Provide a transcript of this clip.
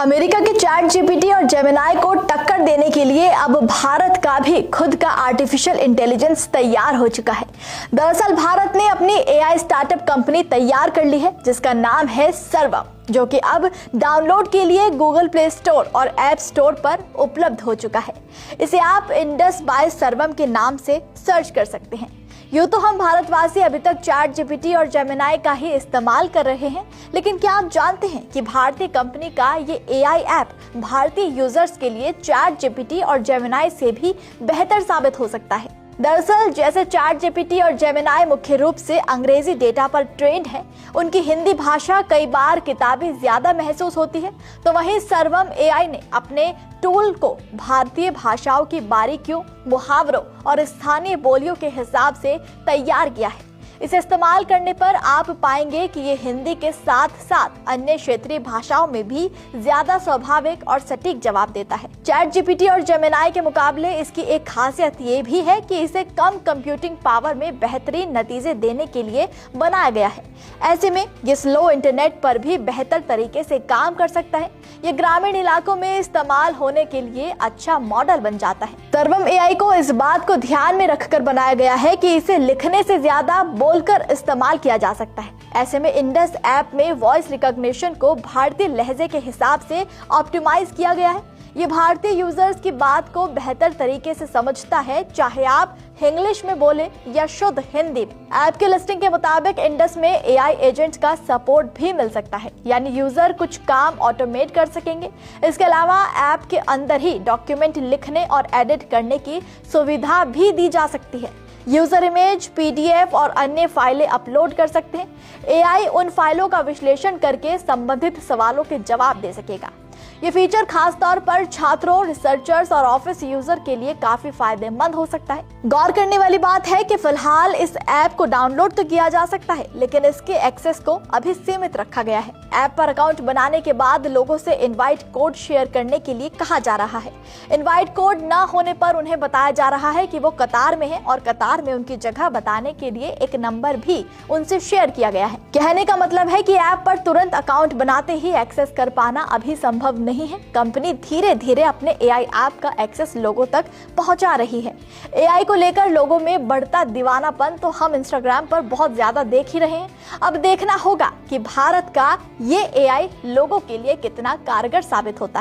America के chat GPT और Gemini को टक्कर देने के लिए अब भारत का भी खुद का आर्टिफिशियल इंटेलिजेंस तैयार हो चुका है। दरअसल भारत ने अपनी एआई स्टार्टअप कंपनी तैयार कर ली है जिसका नाम है सर्वम, जो कि अब डाउनलोड के लिए गूगल प्ले स्टोर और ऐप स्टोर पर उपलब्ध हो चुका है। इसे आप इंडस बाय सर्वम के नाम से सर्च कर सकते हैं। यूँ तो हम भारतवासी अभी तक चैट जीपीटी और जेमिनाई का ही इस्तेमाल कर रहे हैं, लेकिन क्या आप जानते हैं कि भारतीय कंपनी का ये एआई ऐप भारतीय यूजर्स के लिए चैट जीपीटी और जेमिनाई से भी बेहतर साबित हो सकता है। दरअसल जैसे चैट जीपीटी और जेमिनाई मुख्य रूप से अंग्रेजी डेटा पर ट्रेंड है, उनकी हिंदी भाषा कई बार किताबी ज्यादा महसूस होती है, तो वहीं सर्वम एआई ने अपने टूल को भारतीय भाषाओं की बारीकियों, मुहावरों और स्थानीय बोलियों के हिसाब से तैयार किया है। इसे इस्तेमाल करने पर आप पाएंगे कि ये हिंदी के साथ साथ अन्य क्षेत्रीय भाषाओं में भी ज्यादा स्वाभाविक और सटीक जवाब देता है। चैट जीपीटी और जेमिनाई के मुकाबले इसकी एक खासियत ये भी है कि इसे कम कंप्यूटिंग पावर में बेहतरीन नतीजे देने के लिए बनाया गया है। ऐसे में ये स्लो इंटरनेट पर भी बेहतर तरीके से काम कर सकता है। ये ग्रामीण इलाकों में इस्तेमाल होने के लिए अच्छा मॉडल बन जाता है। सर्वम एआई को इस बात को ध्यान में रखकर बनाया गया है कि इसे लिखने से ज्यादा बोलकर इस्तेमाल किया जा सकता है। ऐसे में इंडस ऐप में वॉइस रिकॉग्निशन को भारतीय लहजे के हिसाब से ऑप्टिमाइज किया गया है। ये भारतीय यूजर्स की बात को बेहतर तरीके से समझता है, चाहे आप इंग्लिश में बोले या शुद्ध हिंदी में। ऐप के लिस्टिंग के मुताबिक इंडस में एआई एजेंट का सपोर्ट भी मिल सकता है, यानी यूजर कुछ काम ऑटोमेट कर सकेंगे। इसके अलावा ऐप के अंदर ही डॉक्यूमेंट लिखने और एडिट करने की सुविधा भी दी जा सकती है। यूजर इमेज, पीडीएफ और अन्य फाइलें अपलोड कर सकते हैं। एआई उन फाइलों का विश्लेषण करके संबंधित सवालों के जवाब दे सकेगा। ये फीचर खास तौर पर छात्रों, रिसर्चर्स और ऑफिस यूजर के लिए काफी फायदेमंद हो सकता है। गौर करने वाली बात है कि फिलहाल इस ऐप को डाउनलोड तो किया जा सकता है, लेकिन इसके एक्सेस को अभी सीमित रखा गया है। ऐप पर अकाउंट बनाने के बाद लोगों से इनवाइट कोड शेयर करने के लिए कहा जा रहा है। इनवाइट कोड न होने पर उन्हें बताया जा रहा है कि वो कतार में है और कतार में उनकी जगह बताने के लिए एक नंबर भी उनसे शेयर किया गया है। कहने का मतलब है कि ऐप पर तुरंत अकाउंट बनाते ही एक्सेस कर पाना अभी संभव नहीं है। कंपनी धीरे धीरे अपने एआई ऐप का एक्सेस लोगों तक पहुंचा रही है। एआई को लेकर लोगों में बढ़ता दीवानापन तो हम इंस्टाग्राम पर बहुत ज्यादा देख ही रहे हैं। अब देखना होगा कि भारत का ये एआई लोगों के लिए कितना कारगर साबित होता है।